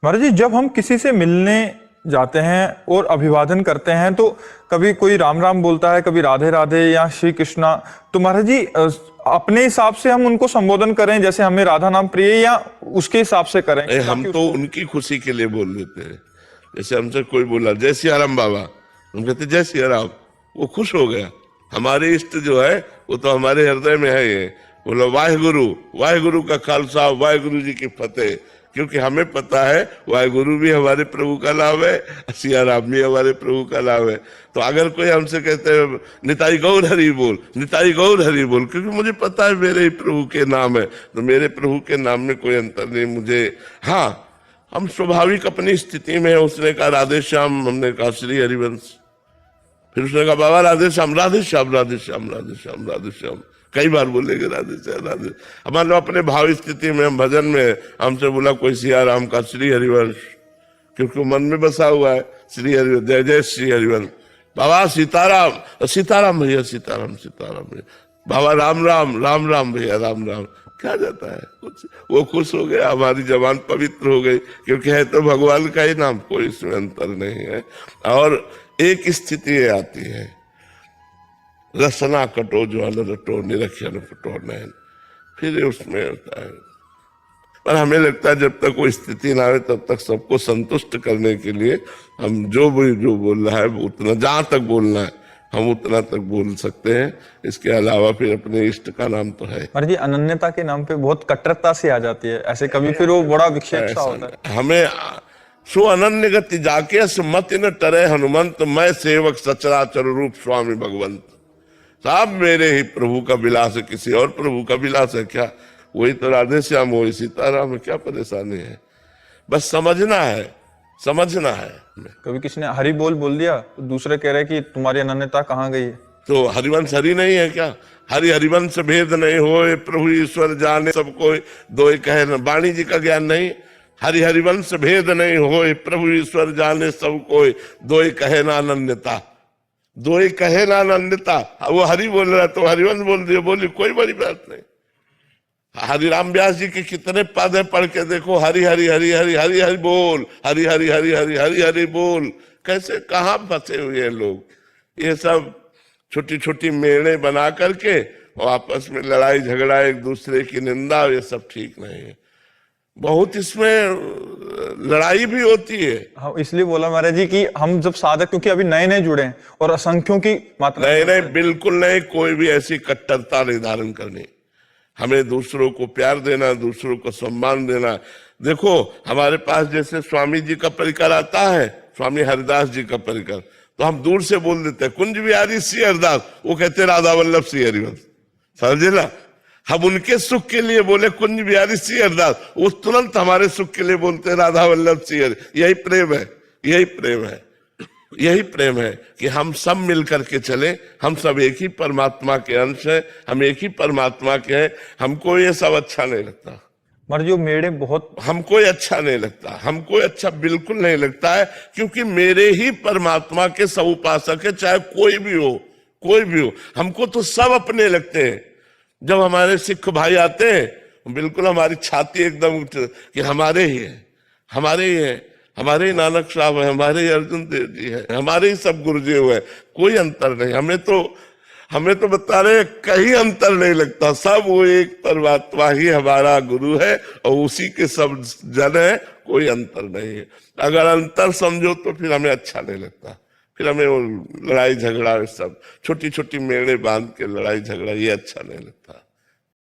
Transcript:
महाराज जी, जब हम किसी से मिलने जाते हैं और अभिवादन करते हैं तो कभी कोई राम राम बोलता है, कभी राधे राधे या श्री कृष्णा। तो महाराज जी, अपने हिसाब से हम उनको संबोधन करें, जैसे हमें राधा नाम प्रिय, या उसके हिसाब से करें? हम तो उनकी खुशी के लिए बोल देते हैं। जैसे हमसे कोई बोला जय सिया राम बाबा, हम कहते जय सिया राम, वो खुश हो गया। हमारे इष्ट जो है वो तो हमारे हृदय में है। ये बोलो वाहेगुरु, वाहेगुरु का खालसा, वाहेगुरु जी की फतेह। क्योंकि हमें पता है वाहेगुरु भी हमारे प्रभु का नाम है, सिया राम भी हमारे प्रभु का नाम है। तो अगर कोई हमसे कहते हैं निताई गौर हरि बोल, निताई गौर हरि बोल, क्योंकि मुझे पता है मेरे ही प्रभु के नाम है, तो मेरे प्रभु के नाम में कोई अंतर नहीं मुझे। हाँ, हम स्वाभाविक अपनी स्थिति में है। उसने कहा राधे श्याम, हमने कहा श्री हरिवंश। फिर उसने कहा बाबा राधे श्याम, राधे श्याम, राधे श्याम, राधे श्याम, राधे श्याम। कई बार बोलेंगे राधे श्याम, राधे। हमारे अपने भाव स्थिति में, हम भजन में हमसे बोला कोई सिया राम का श्री हरिवंश, क्योंकि मन में बसा हुआ है श्री हरिवंश, जय जय श्री हरिवंश। बाबा सीताराम, सीताराम भैया, सीताराम, सीताराम भैया। बाबा राम राम, राम राम भैया, राम राम। क्या जाता है कुछ, वो खुश हो गया, हमारी जबान पवित्र हो गई, क्योंकि है तो भगवान का ही नाम, कोई इसमें अंतर नहीं है। और एक स्थिति आती है, रसना कटो ज्वाल रटो निरक्षण फटो नयन, फिर उसमें होता है। पर हमें लगता है जब तक कोई स्थिति ना आए तब तक सबको संतुष्ट करने के लिए हम जो बोल रहा है उतना, जहां तक बोलना है हम उतना तक बोल सकते हैं। इसके अलावा फिर अपने इष्ट का नाम तो है। महाराज जी, अनन्यता के नाम पे बहुत कट्टरता सी आ जाती है ऐसे, कभी फिर वो बड़ा विक्षेप सा होता है। हमें सो अनन्य गति जाके मत न टरे हनुमंत, मैं सेवक सचराचर रूप स्वामी भगवंत। साहब मेरे ही प्रभु का विलास है, किसी और प्रभु का विलास है क्या? वही तो राधे श्याम, वही सीताराम है, क्या परेशानी है? बस समझना है, समझना है। कभी किसी ने हरि बोल दिया तो दूसरे कह रहे कि तुम्हारी अनन्यता कहाँ गई है? तो हरिवंश हरि नहीं है क्या? हरि हरिवंश भेद नहीं होए, प्रभु ईश्वर जाने सब कोई, दो कहे न। वाणी जी का ज्ञान नहीं, हरि हरिवंश भेद नहीं होए, प्रभु ईश्वर जाने सब कोई, दो कहे ना अनन्यता, दो कहे ना अनन्यता। वो हरि बोल रहा तो हरिवंश बोल दिया, बोली कोई बड़ी बात नहीं। हरिराम व्यास जी के कितने पद है, पढ़ के देखो, हरि हरि हरि हरि हरि हरि बोल, हरि हरि हरि हरि हरि हरि बोल। कैसे कहाँ फंसे हुए हैं लोग? ये सब छोटी छोटी मेड़े बना करके और आपस में लड़ाई झगड़ा, एक दूसरे की निंदा, ये सब ठीक नहीं है। बहुत इसमें लड़ाई भी होती है। हाँ, इसलिए बोला महाराज जी कि हम जब साधक, क्योंकि अभी नए नए जुड़े हैं और असंख्यों की मात्रा। नहीं नहीं, बिल्कुल नहीं, कोई भी ऐसी कट्टरता नहीं धारण करनी। हमें दूसरों को प्यार देना, दूसरों को सम्मान देना। देखो हमारे पास जैसे स्वामी जी का परिकर आता है, स्वामी हरिदास जी का परिकर, तो हम दूर से बोल देते हैं कुंज बिहारी श्री हरिदास, वो कहते राधा वल्लभ श्री हरिवंश। समझे ना? हम उनके सुख के लिए बोले कुंज बिहारी श्री हरिदास, वो तुरंत हमारे सुख के लिए बोलते राधा वल्लभ श्री हरि। यही प्रेम है, यही प्रेम है, यही प्रेम है कि हम सब मिलकर के चले। हम सब एक ही परमात्मा के अंश हैं, हम एक ही परमात्मा के हैं। हमको ये सब अच्छा नहीं लगता महाराज जी, मेरे बहुत, हमको अच्छा नहीं लगता, हमको अच्छा बिल्कुल नहीं लगता है, क्योंकि मेरे ही परमात्मा के सब उपासक है, चाहे कोई भी हो, कोई भी हो। हमको तो सब अपने लगते हैं। जब हमारे सिख भाई आते हैं, बिल्कुल हमारी छाती एकदम कि हमारे ही है, हमारे ही है, हमारे ही नानक साहब है, हमारे ही अर्जुन देव जी है, हमारे ही सब गुरुदेव है, कोई अंतर नहीं। हमें तो बता रहे कहीं अंतर नहीं लगता, सब वो एक परमात्मा ही हमारा गुरु है और उसी के सब जन है, कोई अंतर नहीं है। अगर अंतर समझो तो फिर हमें अच्छा नहीं लगता, फिर हमें वो लड़ाई झगड़ा, सब छोटी छोटी मेड़े बांध के लड़ाई झगड़ा, ये अच्छा नहीं लगता।